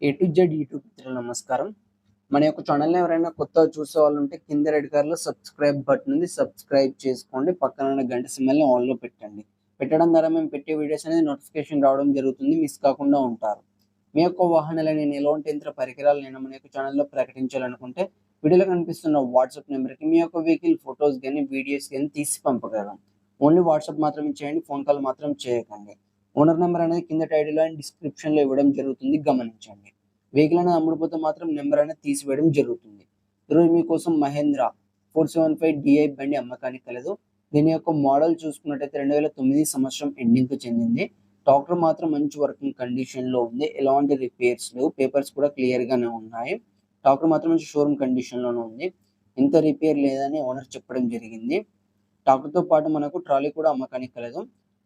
A to Z YouTube మిత్రులు నమస్కారం. మన యొక్క ఛానల్‌ని ఎవరైనా కొత్తగా చూసేవాళ్ళుంటే కింద రెడ్ కలర్‌లో సబ్స్క్రైబ్ బటన్ ఉంది. సబ్స్క్రైబ్ చేసుకోండి. పక్కన ఉన్న గంట సింబల్‌ని ఆల్‌లో పెట్టండి. పెట్టడం ద్వారా మేము పెట్టే వీడియోస్ అనేది నోటిఫికేషన్ రావడం జరుగుతుంది. మిస్ కాకుండా ఉంటారు. మీ యొక్క వాహనాలని ఎలాంటి యంత్ర పరికరాలనైనా మన యొక్క ఛానల్‌లో ప్రకటించాలనుకుంటే వీడియోలో కనిపిస్తున్న వాట్సాప్ నెంబర్‌కి మీ యొక్క వెహికల్ ఫోటోస్ గాని, వీడియోస్ గాని తీసి పంపగలం. ఓన్లీ వాట్సాప్ మాత్రమే చేయండి. ఫోన్ కాల్ మాత్రం చేయకండి. ఓనర్ నెంబర్ అనేది కింద టైటిల్‌లో అండ్ డిస్క్రిప్షన్‌లో ఇవ్వడం జరుగుతుంది. గమనించండి. వెహికల్ అనేది అమ్ముడుపోతే మాత్రం నెంబర్ అనేది తీసివేయడం జరుగుతుంది. ఈరోజు మీకోసం మహేంద్ర 475 DI బండి అమ్మకానికి కలదు. దీని యొక్క మోడల్ చూసుకున్నట్టయితే 2009 సంవత్సరం ఎండింగ్‌కి చెందింది. ట్రాక్టర్ మాత్రం మంచి వర్కింగ్ కండిషన్‌లో ఉంది. ఎలాంటి రిపేర్స్ లేవు. పేపర్స్ కూడా క్లియర్‌గానే ఉన్నాయి. ట్రాక్టర్ మాత్రం మంచి షోరూమ్ కండిషన్‌లోనే ఉంది. ఇంత రిపేర్ లేదని ఓనర్ చెప్పడం జరిగింది. ట్రాక్టర్‌తో పాటు మనకు ట్రాలీ కూడా అమ్మకానికి కలదు.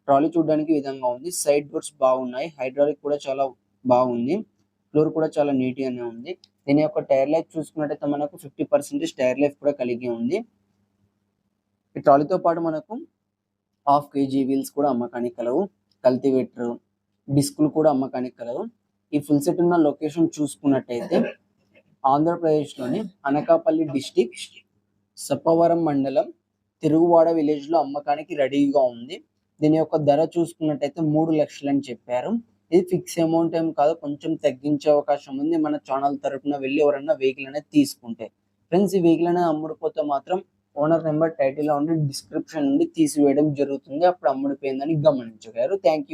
ట్రాలీ చూడడానికి ఈ విధంగా ఉంది. సైడ్ డోర్స్ బాగున్నాయి. హైడ్రాలిక్ కూడా చాలా బాగుంది. ఫ్లోర్ కూడా చాలా నీట్‌గానే ఉంది. దీని యొక్క టైర్ లైఫ్ చూసుకున్నట్టయితే మనకు 50% టైర్ లైఫ్ కూడా కలిగి ఉంది. ఈ ట్రాలీతో పాటు మనకు హాఫ్ కేజీ వీల్స్ కూడా అమ్మకానికి కలవు. కల్టివేటర్, డిస్కులు కూడా అమ్మకానికి కలవు. ఈ ఫుల్ సెట్ ఉన్న లొకేషన్ చూసుకున్నట్టయితే ఆంధ్రప్రదేశ్‌లోని అనకాపల్లి డిస్ట్రిక్ట్, సప్పవరం మండలం, తిరుగువాడ విలేజ్‌లో అమ్మకానికి రెడీగా ఉంది. దీని యొక్క ధర చూసుకున్నట్టయితే 3,00,000 అని చెప్పారు. ఇది ఫిక్స్ అమౌంట్ ఏం కాదు. కొంచెం తగ్గించే అవకాశం ఉంది. మన ఛానల్ తరపున వెళ్లి ఎవరన్నా వెహికల్ అనేది తీసుకుంటే. ఫ్రెండ్స్, ఈ వెహికల్ అనేది అమ్ముడుపోతే మాత్రం ఓనర్ నెంబర్ టైటిల్‌లో ఉండి డిస్క్రిప్షన్ నుండి తీసివేయడం జరుగుతుంది. అప్పుడు అమ్ముడుపోయిందని గమనించగలరు. Thank you.